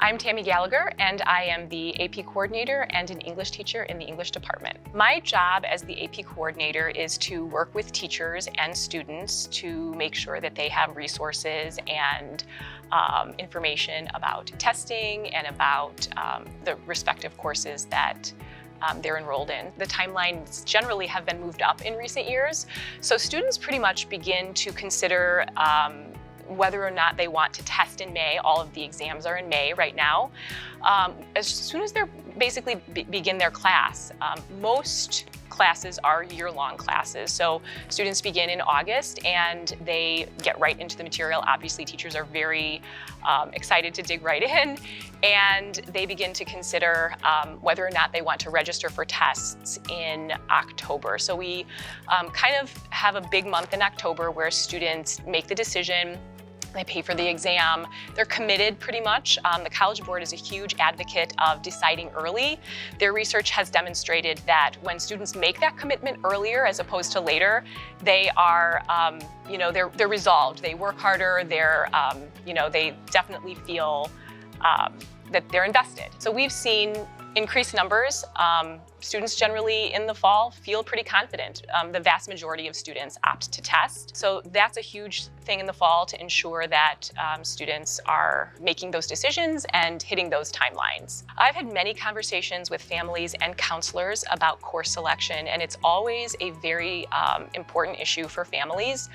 I'm Tammy Gallagher, and I am the AP coordinator and an English teacher in the English department. My job as the AP coordinator is to work with teachers and students to make sure that they have resources and information about testing and about the respective courses that they're enrolled in. The timelines generally have been moved up in recent years, so students pretty much begin to consider whether or not they want to test in May. All of the exams are in May right now. As soon as they're basically begin their class, most classes are year-long classes. So students begin in August and they get right into the material. Obviously, teachers are very excited to dig right in, and they begin to consider whether or not they want to register for tests in October. So we kind of have a big month in October where students make the decision. They pay for the exam. They're committed pretty much. The College Board is a huge advocate of deciding early. Their research has demonstrated that when students make that commitment earlier as opposed to later, they are, they're resolved. They work harder. They're, they definitely feel that they're invested. So we've seen increased numbers. Students generally in the fall feel pretty confident. The vast majority of students opt to test. So that's a huge thing in the fall to ensure that students are making those decisions and hitting those timelines. I've had many conversations with families and counselors about course selection, and it's always a very important issue for families,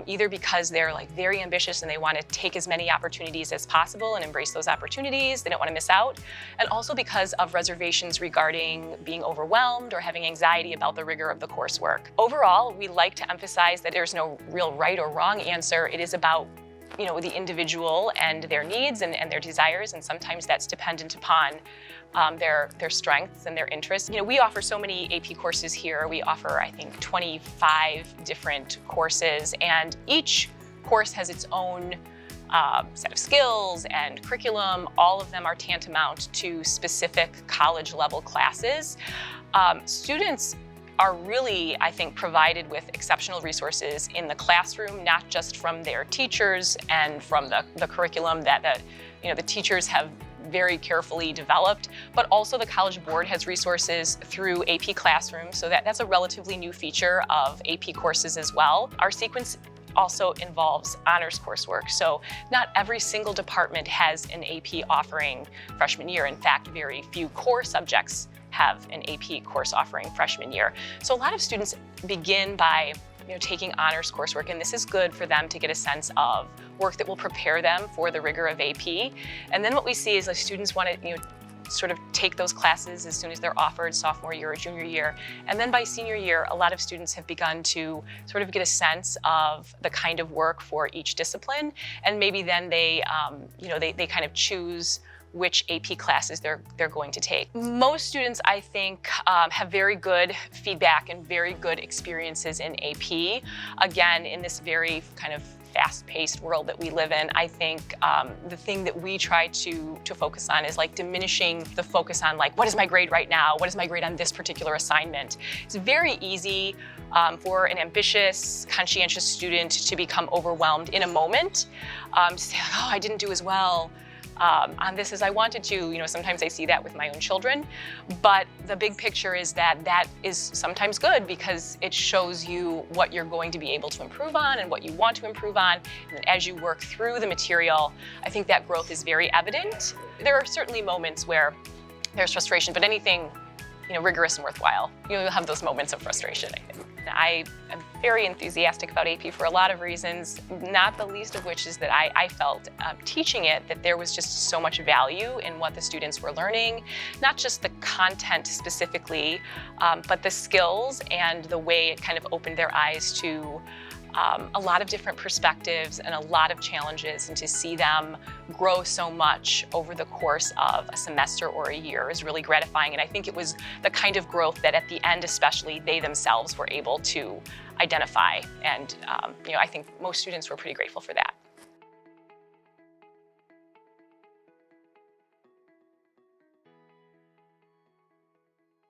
either because they're very ambitious and they want to take as many opportunities as possible and embrace those opportunities. They don't want to miss out, and also because of reservations regarding being overwhelmed or having anxiety about the rigor of the coursework. Overall, we like to emphasize that there's no real right or wrong answer. It is about the individual and their needs and their desires, and sometimes that's dependent upon their strengths and their interests. We offer so many AP courses here. We offer, I think, 25 different courses, and each course has its own set of skills and curriculum. All of them are tantamount to specific college-level classes. Students are really, I think, provided with exceptional resources in the classroom, not just from their teachers and from the curriculum that the teachers have very carefully developed, but also the College Board has resources through AP Classroom, so that's a relatively new feature of AP courses as well. Our sequence also involves honors coursework. So not every single department has an AP offering freshman year. In fact, very few core subjects have an AP course offering freshman year. So a lot of students begin by taking honors coursework, and this is good for them to get a sense of work that will prepare them for the rigor of AP. And then what we see is students want to sort of take those classes as soon as they're offered sophomore year or junior year. And then by senior year, a lot of students have begun to sort of get a sense of the kind of work for each discipline. And maybe then they kind of choose which AP classes they're going to take. Most students, I think, have very good feedback and very good experiences in AP. Again, in this very kind of fast-paced world that we live in, I think the thing that we try to focus on is diminishing the focus on what is my grade right now? What is my grade on this particular assignment? It's very easy for an ambitious, conscientious student to become overwhelmed in a moment, to say, oh, I didn't do as well on this as I wanted to. Sometimes I see that with my own children, but the big picture is that is sometimes good because it shows you what you're going to be able to improve on and what you want to improve on. And as you work through the material, I think that growth is very evident. There are certainly moments where there's frustration, but anything rigorous and worthwhile, you'll have those moments of frustration, I think. I am very enthusiastic about AP for a lot of reasons, not the least of which is that I felt teaching it that there was just so much value in what the students were learning, not just the content specifically, but the skills and the way it kind of opened their eyes to a lot of different perspectives and a lot of challenges, and to see them grow so much over the course of a semester or a year is really gratifying. And I think it was the kind of growth that at the end especially they themselves were able to identify. And I think most students were pretty grateful for that.